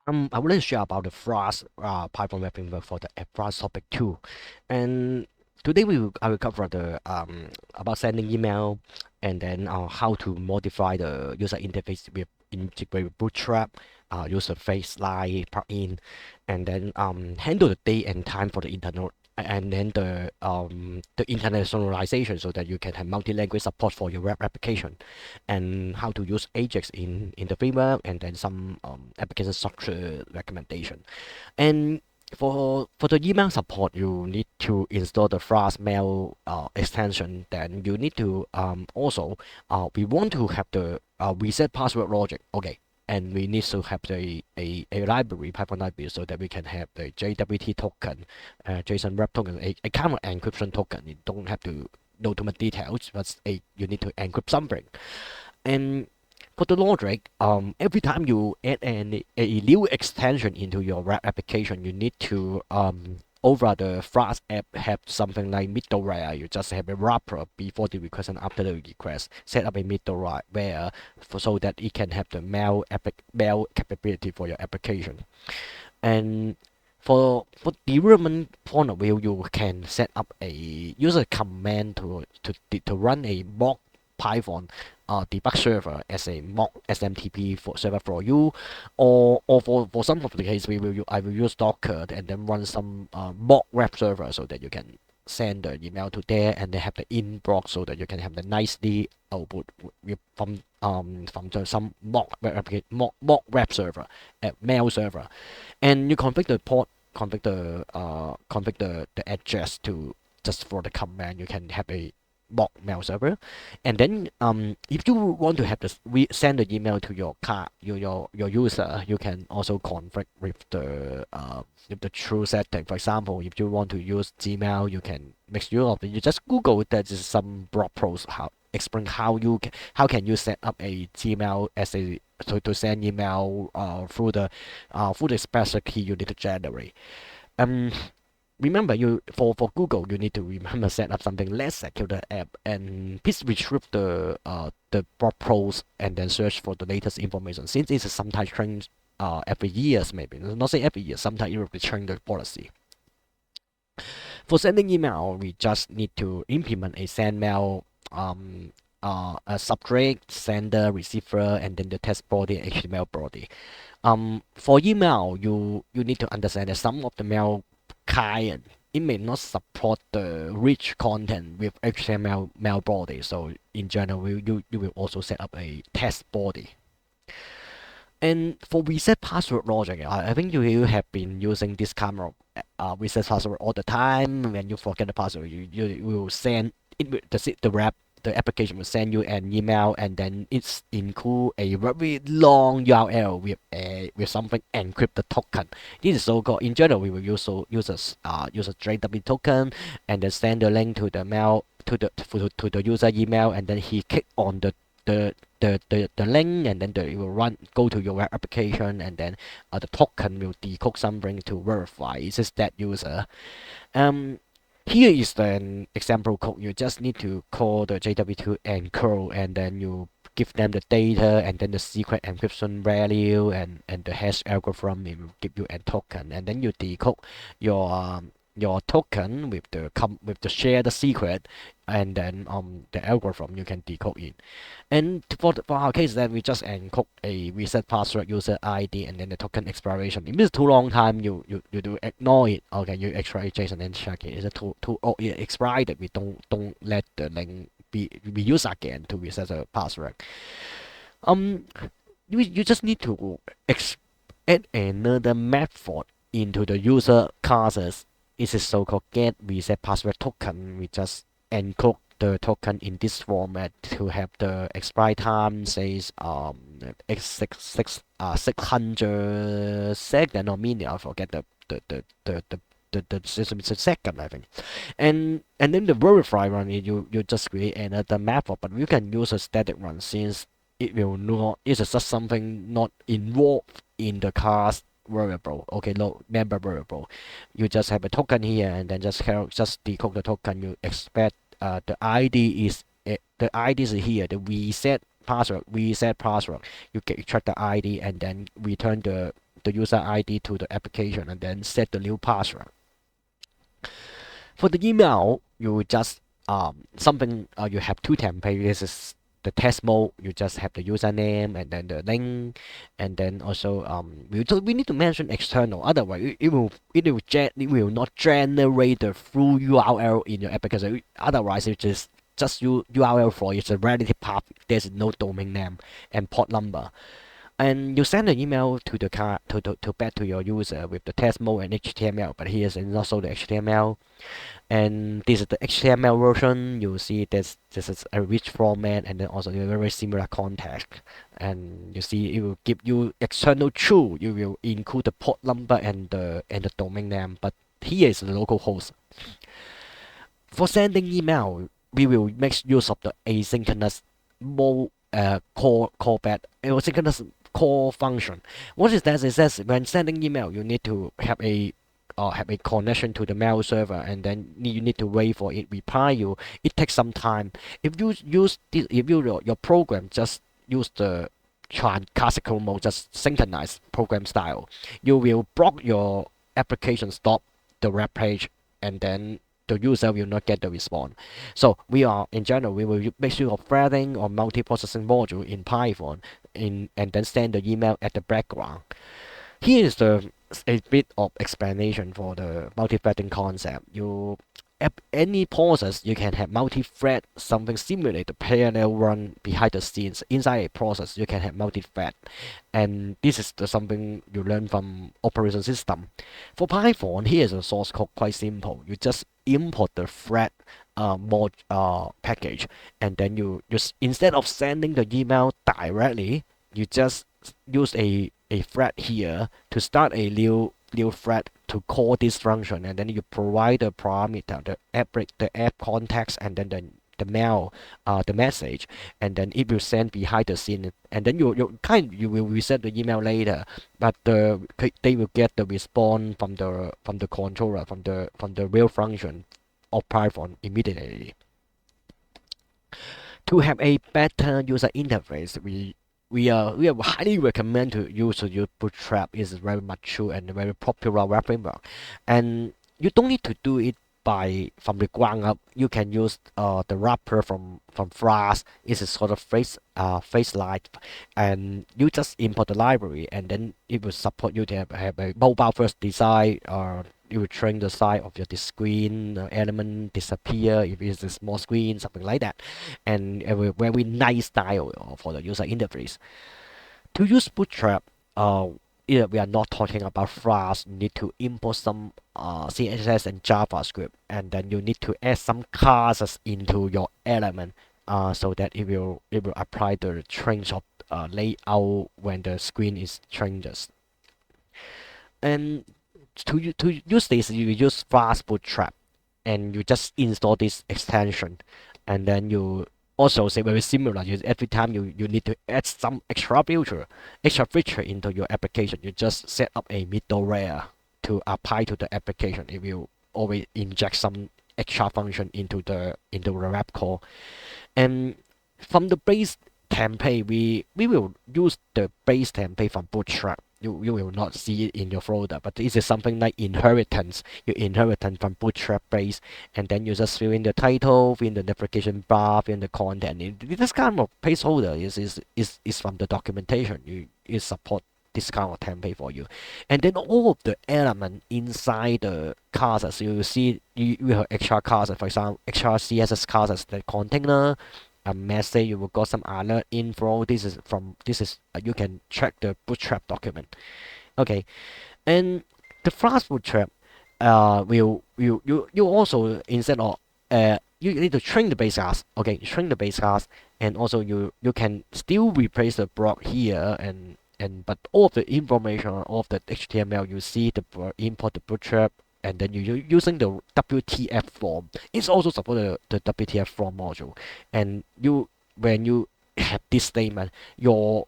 I would like to share about the Flask Python web framework for the Flask topic 2. And today I will cover the about sending email and then how to modify the user interface with integrate with Bootstrap, user face line plugin, and then handle the date and time for the internal and then the internationalization so that you can have multi-language support for your web application, and how to use Ajax in the framework, and then some application structure recommendation. And for the email support, you need to install the Flask mail extension. Then you need to also we want to have the reset password logic. Okay. And we need to have a library, Python library, so that we can have the JWT token, JSON web token, a kind of encryption token. You don't have to know too much details, but you need to encrypt something. And for the logic, every time you add a new extension into your web application, you need to over the Flask app have something like middleware. You just have a wrapper before the request and after the request. Set up a middleware so that it can have the mail capability for your application. And for development point of view, you can set up a user command to run a mock Python debug server as a mock SMTP server for you, or for some of the case I will use Docker and then run some mock web server so that you can send the email to there and they have the inbox so that you can have the nicely output from some mock web server, mail server, and you configure the port, configure the address to just for the command. You can have a mock mail server, and then if you want to have this we send the email to your your user, you can also configure with the true setting. For example, if you want to use Gmail, you can make use of it. You just Google it. There's some blog post how explain how can you set up a Gmail as a to send email through the special key you need to generate. Um, Remember, you for Google, you need to remember set up something less secure the app, and please retrieve the blog post and then search for the latest information, since it's sometimes change every years, maybe not say every year, sometimes it will change the policy. For sending email, we just need to implement a send mail a subject, sender, receiver, and then the text body, HTML body. For email, you need to understand that some of the mail client, it may not support the rich content with HTML mail body. So in general, you will also set up a text body. And for reset password logic, I think you have been using this kind of reset password all the time. When you forget the password, you will send it, the application will send you an email, and then it's include a very long URL with something encrypted token. This is so called. In general, we will use a JW token, and then send the link to the mail to the user email, and then he click on the the link, and then it will go to your web application, and then the token will decode something to verify is this that user. Um, Here is an example code. You just need to call the JW2 encode, and then you give them the data and then the secret encryption value, and the hash algorithm. It will give you a token, and then you decode your token with the shared secret, and then the algorithm you can decode it. And for our case, then we just encode a reset password, user ID, and then the token expiration. If it's too long time, you do ignore it. Okay, you extract JSON and check it. Is it too oh, it expired? We don't let the link be used again to reset the password. Um, you just need to add another method into the user classes. It is so-called get reset password token. We just encode the token in this format to have the expire time says x 600 second or minute. I forget the system is a second, I think. And then the verify one, you just create another method, but you can use a static one since it will not, it's just something not involved in the class variable. Okay, no member variable. You just have a token here, and then just decode the token. You expect the ID is the ID is here. The reset password. You can extract the ID and then return the user ID to the application and then set the new password. For the email, you just something you have two templates. This is the test mode. You just have the username and then the link, and then also we need to mention external. Otherwise, it will not generate the full URL in your application. Otherwise, it just URL for it's a relative path. There's no domain name and port number. And you send an email to the car to back to your user with the test mode and HTML. But here's also the HTML. And this is the HTML version. You see this is a rich format and then also a very similar context. And you see it will give you external true. You will include the port number and the domain name. But here is the local host. For sending email, we will make use of the asynchronous mode callback asynchronous call function. What is that? It says when sending email, you need to have a connection to the mail server, and then you need to wait for it reply you. It takes some time. If you use this, if your program just use the classical mode, just synchronize program style, you will block your application, stop the web page, and then the user will not get the response. So we are in general we will make use of threading or multiprocessing module in Python and then send the email at the background. Here is a bit of explanation for the multi-threading concept. Any process you can have multi-thread, something simulate the parallel run behind the scenes. Inside a process you can have multi-thread, and this is something you learn from operation system. For Python, here is a source code, quite simple. You just import the thread mod package, and then you just instead of sending the email directly, you just use a thread here to start a new thread to call this function, and then you provide the parameter, the app context, and then the mail, the message, and then it will send behind the scene, and then you will reset the email later, but they will get the response from the controller, from the real function of Python immediately. To have a better user interface, we highly recommend to use Bootstrap. Is very mature and very popular web framework, and you don't need to do it from the ground up. You can use the wrapper from Flask. It's a sort of face light, and you just import the library, and then it will support you to have a mobile first design. You will shrink the size of your screen, element disappear if it's a small screen, something like that, and a very nice style for the user interface. To use Bootstrap, we are not talking about Flask. You need to import some CSS and JavaScript, and then you need to add some classes into your element, so that it will apply the change of layout when the screen is changes. And to use this, you use Flask Bootstrap, and you just install this extension, and then you also say very similar. Every time you need to add some extra feature into your application, you just set up a middleware to apply to the application. It will always inject some extra function into the web call. And from the base template, we will use the base template from Bootstrap. You will not see it in your folder, but this is something like inheritance. You inherit from Bootstrap base, and then you just fill in the title, fill in the navigation bar, fill in the content. This kind of placeholder is from the documentation. It support this kind of template for you, and then all of the element inside the classes, you will see you have extra classes. For example, extra CSS classes, the container, a message, you will got some alert info. This is you can check the Bootstrap document. Okay, and the Flask Bootstrap will you also instead of you need to shrink the base class. Okay, shrink the base class, and also you can still replace the block here, but all of the information, all of the HTML, you see the import the Bootstrap, and then you using the WTF form. It's also support the WTF form module, and when you have this statement, your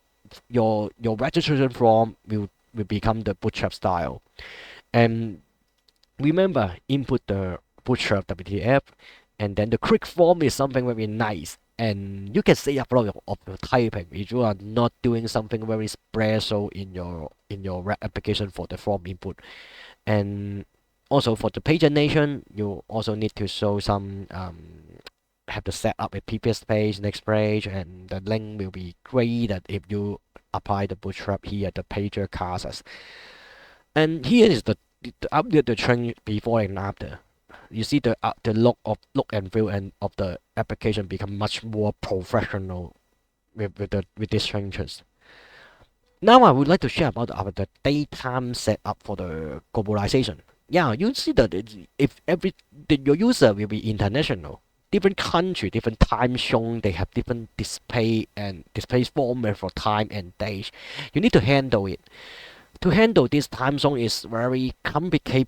registration form will become the Bootstrap style. And remember, input the Bootstrap WTF, and then the quick form is something very nice. and you can save up a lot of your typing if you are not doing something very special in your web application for the form input. And also for the pagination, you also need to show some have to set up a previous page, next page, and the link will be graded if you apply the bootstrap here, the pager classes. And here is the update the trend before and after. You see the look and feel and of the application become much more professional with these changes. Now I would like to share about the daytime setup for the globalization. Yeah, you see that if your user will be international, different country, different time zone, they have different display and display format for time and days. You need to handle it. To handle this time zone is very complicated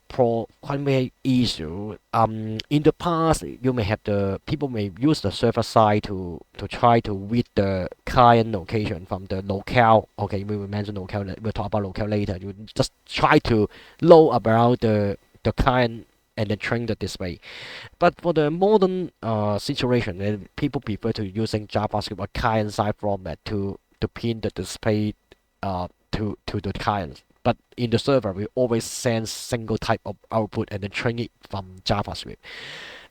issue. In the past, you may have the people may use the server side to try to read the client location from the locale. Okay, we will mention locale. We'll talk about locale later. You just try to know about the client and then train the display. But for the modern situation, people prefer to using JavaScript or client side format to print the display to the clients. But in the server, we always send single type of output and then train it from JavaScript.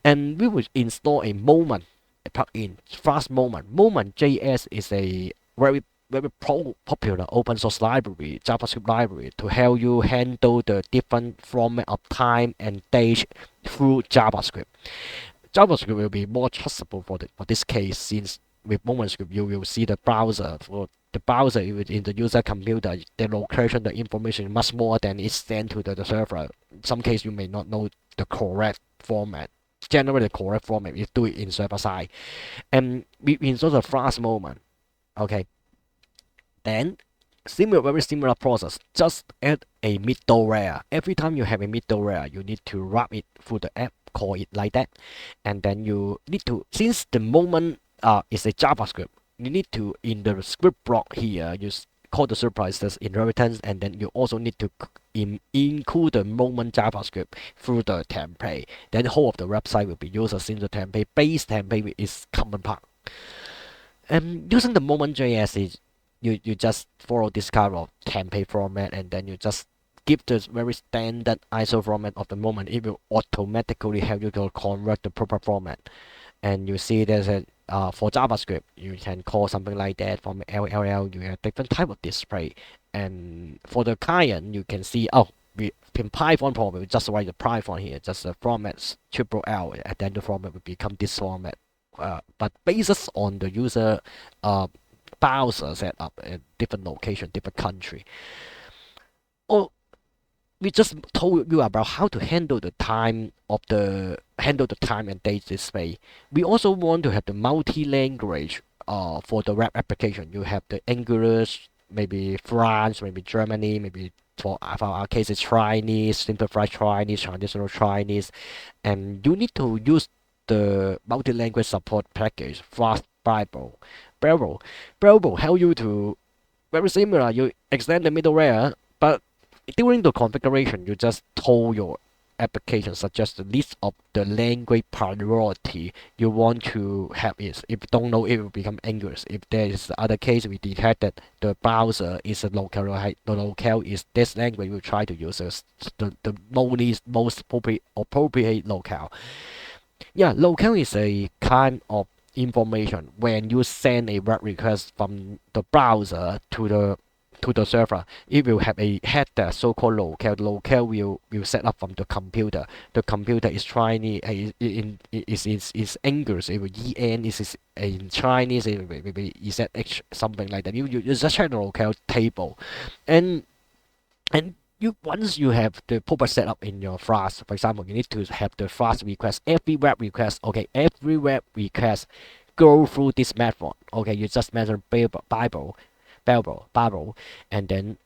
And we will install a moment a plugin, Flask Moment. Moment.js is a very popular open source library, JavaScript library, to help you handle the different format of time and date through JavaScript. JavaScript will be more trustable for this case, since with MomentScript you will see the browser for the browser in the user computer, the location, the information much more than is sent to the server. In some case you may not know the correct format. Generally the correct format is do it in server side. And we install the Flask Moment. Okay. Then very similar process. Just add a middleware. Every time you have a middleware, you need to wrap it through the app, call it like that, and then you need to, since the moment is a JavaScript, you need to in the script block here use call the surprise as inheritance, and then you also need to include the moment JavaScript through the template. Then the whole of the website will be used as single template. Base template is common part. And using the moment.js is you just follow this kind of template format, and then you just give the very standard ISO format of the moment. It will automatically help you to convert the proper format. And you see there's a for JavaScript you can call something like that. From LLL you have different type of display, and for the client you can see, oh, we in Python probably just write the Python here, just the format triple L, and then the format will become this format. But based on the user browser setup in different location, different country. Oh, we just told you about how to handle the time and date display. We also want to have the multi-language for the web application. You have the English, maybe France, maybe Germany, maybe for our case it's Chinese, simplified Chinese, traditional Chinese, and you need to use the multi-language support package, Fast Bible. Bible help you to very similar. You extend the middleware, but during the configuration, you just told your application suggest the list of the language priority you want to have is. If you don't know, it will become English. If there is the other case, we detect that the browser is a local, the locale is this language, we try to use the most appropriate locale. Yeah, locale is a kind of information when you send a web request from the browser to the server. It will have a header, so-called locale. The locale will set up from the computer. The computer is Chinese, is English. It will en is in Chinese. It will be ZH, something like that. You just check the locale table, and you once you have the proper setup in your Flask, for example, you need to have the Flask request. Every web request, okay, every web request go through this method. Okay, you just mention Bible, and then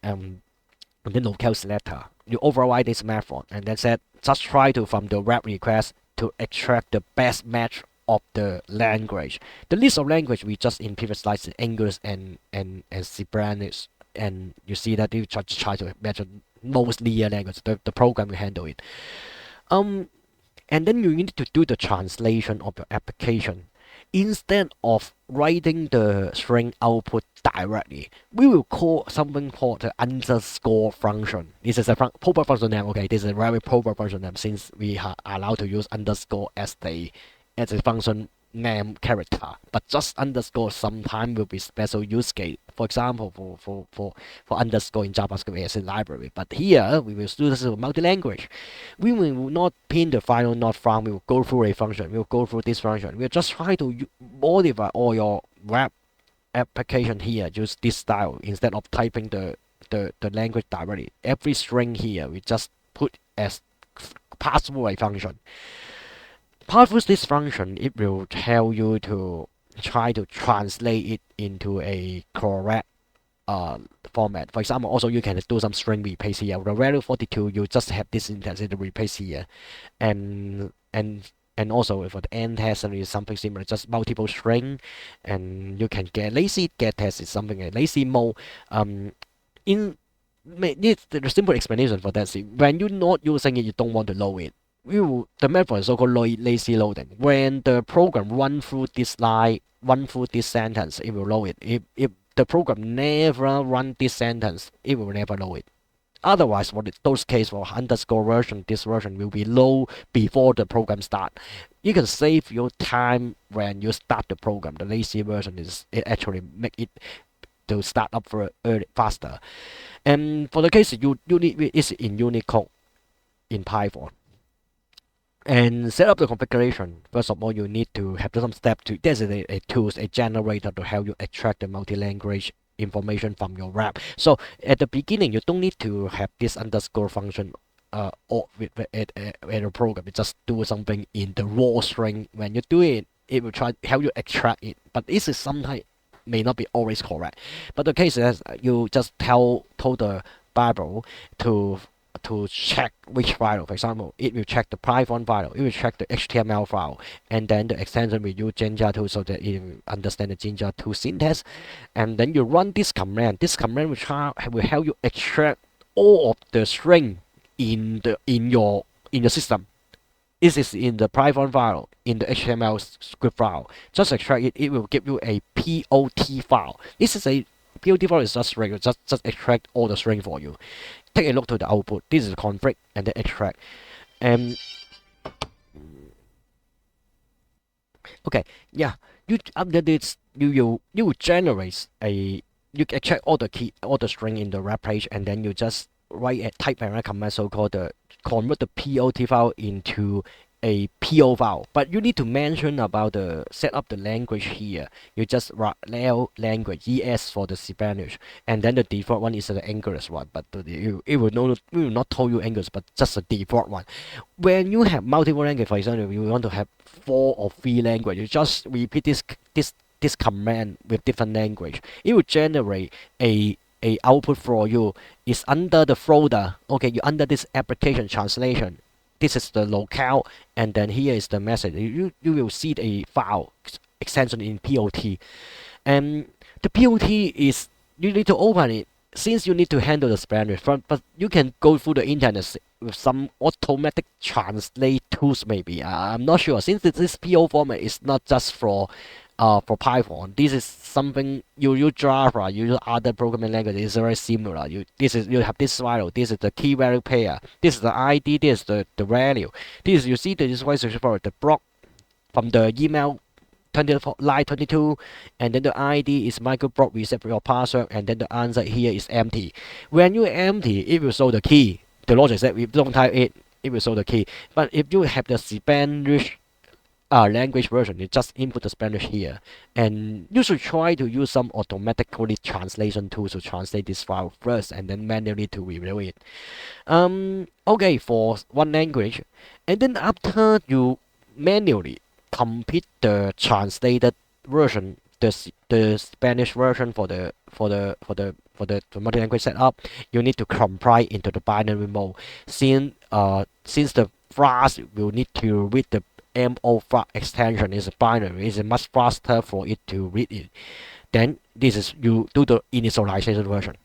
locale selector. You override this method and then said just try to from the web request to extract the best match of the language. The list of language we just in previous slides is English and Spanish, and you see that you try to mention mostly a language. The program will handle it. And then you need to do the translation of your application. instead of writing the string output directly, we will call something called the underscore function. This is a proper function name. Okay, this is a very proper function name since we are allowed to use underscore as a function name character. But just underscore sometimes will be special use case. For example, for underscore in JavaScript as a library. But here we will do this with multi-language. We will not pin the final not found. We will go through a function. We will go through this function. We'll just try to modify all your web application here. Use this style instead of typing the language directly. Every string here we just put as pass through a function. Pass through this function, it will tell you to try to translate it into a correct format. For example, also you can do some string replace here. The value 42, you just have this syntax to replace here, and and also for the end test is something similar, just multiple string, and you can get lazy get test is something like lazy mode. In it's the simple explanation for that is when you're not using it, you don't want to load it. The method is so-called lazy loading. When the program run through this line, run through this sentence, it will load it. If the program never run this sentence, it will never load it. Otherwise, for those cases for underscore version, this version will be low before the program start. You can save your time when you start the program. The lazy version it actually make it to start up for early, faster. And for the case you need is in Unicode in Python. And set up the configuration. First of all, you need to have some steps to. This is a tools, a generator to help you extract the multi-language information from your wrap. So at the beginning, you don't need to have this underscore function or with a program. You just do something in the raw string. When you do it, it will try to help you extract it. But this is sometimes may not be always correct. But the case is you just told the Bible to check which file. For example, it will check the Python file, it will check the HTML file, and then the extension will use Jinja 2 so that it will understand the Jinja 2 syntax. And then you run this command. This command will help you extract all of the string in your system. This is in the Python file, in the HTML script file. Just extract it. It will give you a POT file. This is a POT file is just string. Just extract all the string for you. Take a look to the output. This is the config and the extract. Okay, yeah. You after this, you will generate a you extract all the string in the web page, and then you just type a command so called the convert the POT file into a PO file. But you need to mention about the set up the language here. You just write language ES for the Spanish, and then the default one is the English one. But it will not tell you English, but just the default one. When you have multiple language, for example, you want to have 4 or 3 language, you just repeat this command with different language. It will generate a output for you. Is under the folder. Okay, you under this application translation. This is the locale, and then here is the message. You will see a file extension in POT, and the POT is you need to open it since you need to handle the Spanish. But you can go through the internet with some automatic translate tools. Maybe I'm not sure since this PO format is not just for Python. This is something you use Java, you use other programming languages. It's very similar. You have this file. This is the key value pair. This is the ID. This is the value. This you see this is for the block from the email 24 line 22, and then the ID is micro block reset for your password, and then the answer here is empty. When you empty, it will show the key. The logic said if you don't type it, it will show the key. But if you have the Spanish language version, you just input the Spanish here, and you should try to use some automatically translation tools to translate this file first, and then manually to review it. Okay, for one language, and then after you manually complete the translated version, the Spanish version for the multi-language setup, you need to compile into the binary mode. Since the Flask will need to read the MO Flask extension is a binary, it's much faster for it to read it. Then this is you do the initialization version.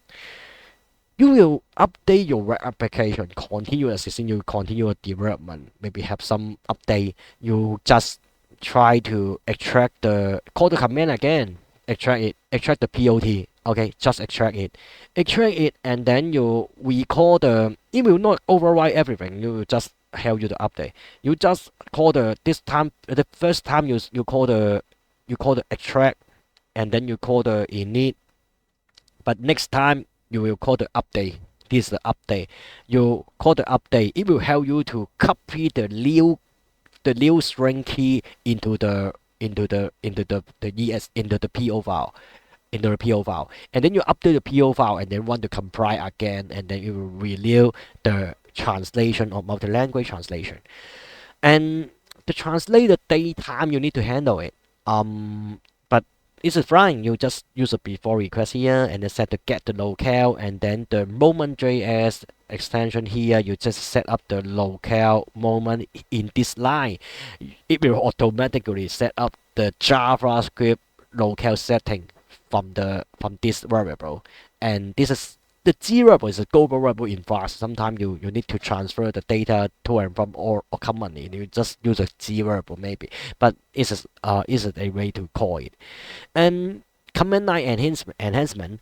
You will update your web application continuously since you continue development. Maybe have some update. You just try to extract the call the command again, extract it, extract the POT. Okay, just extract it, and then you recall the. It will not overwrite everything. You will just help you to update. You just call the this time the first time you call the extract, and then you call the init, but next time you will call the update. This is the update. You call the update. It will help you to copy the new string key into the ES into the PO file into the PO file, and then you update the PO file, and then run the compile again, and then it will renew the translation or multi-language translation. And to translate the daytime, you need to handle it. But this is fine. You just use a before request here, and then set the get the locale, and then the moment.js extension here. You just set up the locale moment in this line. It will automatically set up the JavaScript locale setting from this variable, and this is the G variable is a global variable in Flask. Sometimes you need to transfer the data to and from or commonly you just use a G variable maybe, but is it a way to call it. And command line enhancement,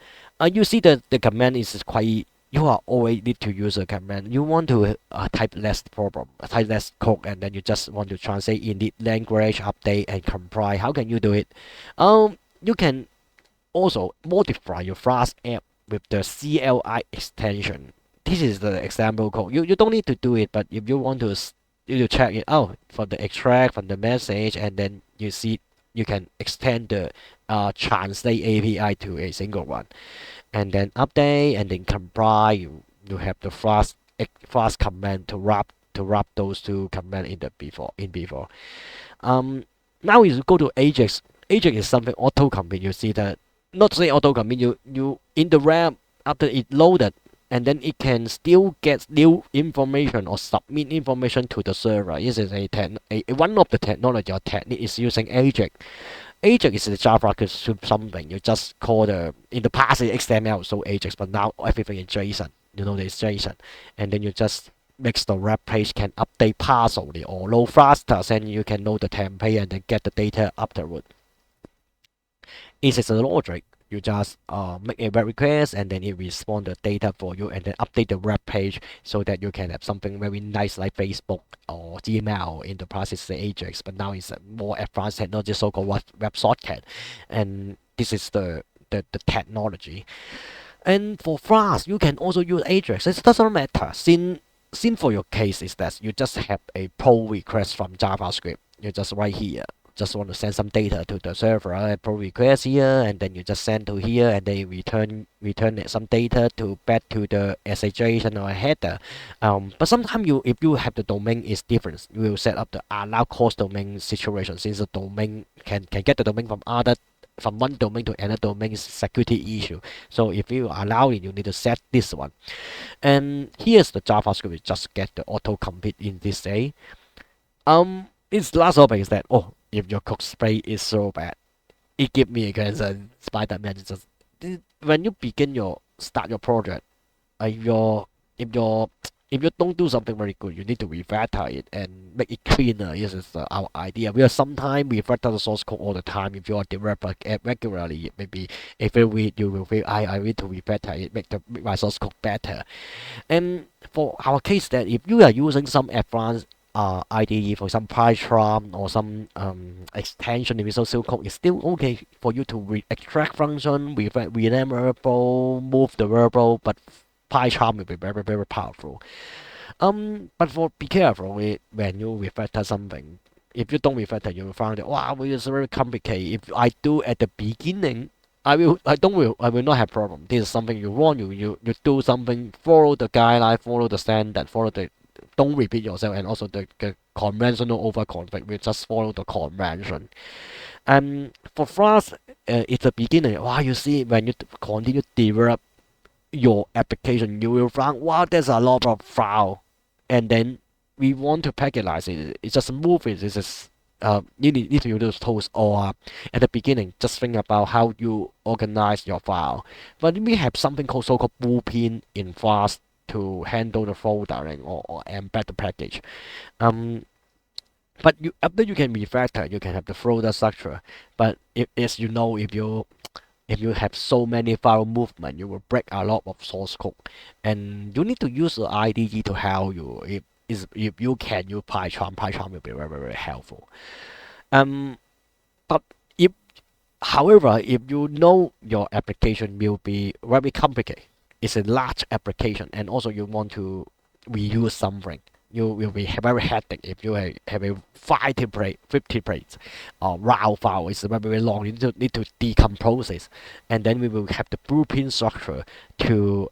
you see that the command is quite. You are always need to use a command. You want to type less problem, type less code, and then you just want to translate in the language, update, and compile. How can you do it? You can also modify your Flask app with the CLI extension. This is the example code. You don't need to do it, but if you want to you check it out from the extract from the message, and then you see you can extend the translate API to a single one, and then update and then compile. You have the Flask command to wrap those two command in before. Um, Now you go to Ajax. Ajax is something auto complete. You see that not say auto complete. You in the RAM after it loaded, and then it can still get new information or submit information to the server. This is one of the technology or technique is using Ajax. Ajax is the JavaScript something. You just call the in the past it's XML so Ajax, but now everything is JSON. You know there's JSON, and then you just makes the web page can update partially or load faster, and you can load the template and then get the data afterward. It is a logic. You just make a web request, and then it responds the data for you, and then update the web page so that you can have something very nice like Facebook or Gmail in the process the Ajax. But now it's a more advanced technology, so-called WebSocket, and this is the technology. And for Flask, you can also use Ajax. It doesn't matter. Since for your case is that you just have a pull request from JavaScript. You just write here. Just want to send some data to the server, pull request here, and then you just send to here, and they return some data to back to the SHJSON or a header. But sometimes if you have the domain is different, you will set up the allow cross domain situation, since the domain can get the domain from one domain to another domain is security issue. So if you allow it, you need to set this one. And here's the JavaScript. You just get the auto complete in this way. Its last topic is that if your code space is so bad, it give me a concern. Spider-Man is just when you start your project, if your if your if you don't do something very good, you need to refactor it and make it cleaner. This is our idea. We are sometimes refactor the source code all the time. If you are developer regularly, maybe every week you will feel I need to refactor it, make my source code better. And for our case, that if you are using some advanced IDE, for example, PyCharm or some extension in Visual Studio Code, it's still okay for you to extract function, rename variable, move the variable, but PyCharm will be very, very powerful. But be careful when you refactor something. If you don't refactor, you will find that wow, it's very complicated. If I do at the beginning, I will not have problem. This is something you want. You do something, follow the guideline, follow the standard, follow the. Don't repeat yourself, and also the conventional overconfig. We just follow the convention. And for Flask, it's a beginning. Wow, you see when you continue to develop your application, you will find wow, there's a lot of file, and then we want to package it. It's just move it. This is you need to use those tools, or at the beginning, just think about how you organize your file. But we have something called so-called blueprint in Flask to handle the foldering or embed the package. Um, But you after you can refactor, you can have the folder structure. But if as you know, if you have so many file movement, you will break a lot of source code, and you need to use the IDE to help you. If you can use PyCharm, PyCharm will be very very helpful. Um, but if however, if you know your application will be very complicated, it's a large application, and also you want to reuse something, you will be very hectic if you have a 50 plates or raw file. It's very, very long. You need to decompose it, and then we will have the blueprint structure to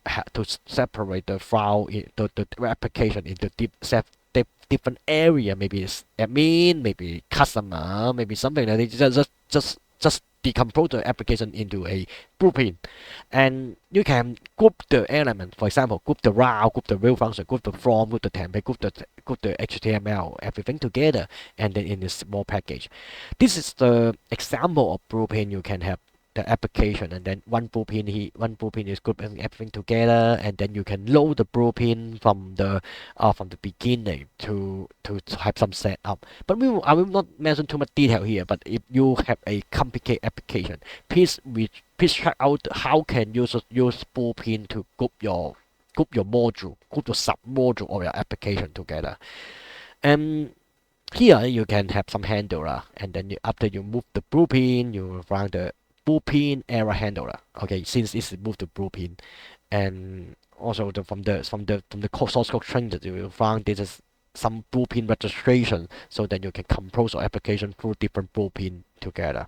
separate the file, the application into different area. Maybe it's admin, maybe customer, maybe something like that. Just decompose the application into a blueprint, and you can group the element. For example, group the route, group the real function, group the form, group the template, group the HTML, everything together, and then in a small package. This is the example of blueprint. You can have the application, and then one blueprint is grouping everything together, and then you can load the blueprint from the beginning to have some setup. But I will not mention too much detail here. But if you have a complicated application, please check out how can you use blueprint to group your module, group your sub module of your application together. And here you can have some handler, and then after you move the blueprint, you run the blueprint error handler. Okay, since it's moved to blueprint, and also from the source code changes, you will find this is some blueprint registration, so that you can compose your application through different blueprint together.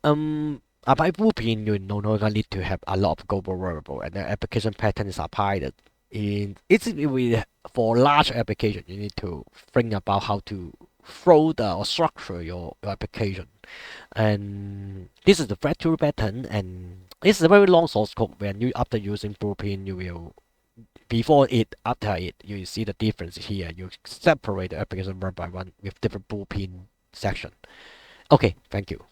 By blueprint, you no longer need to have a lot of global variable, and the application pattern is applied. For large application, you need to think about how to folder or structure your application. And this is the factory pattern, and it's a very long source code. When you after using blueprint, you will before it after it you see the difference here. You separate the application one by one with different blueprint section. Okay, thank you.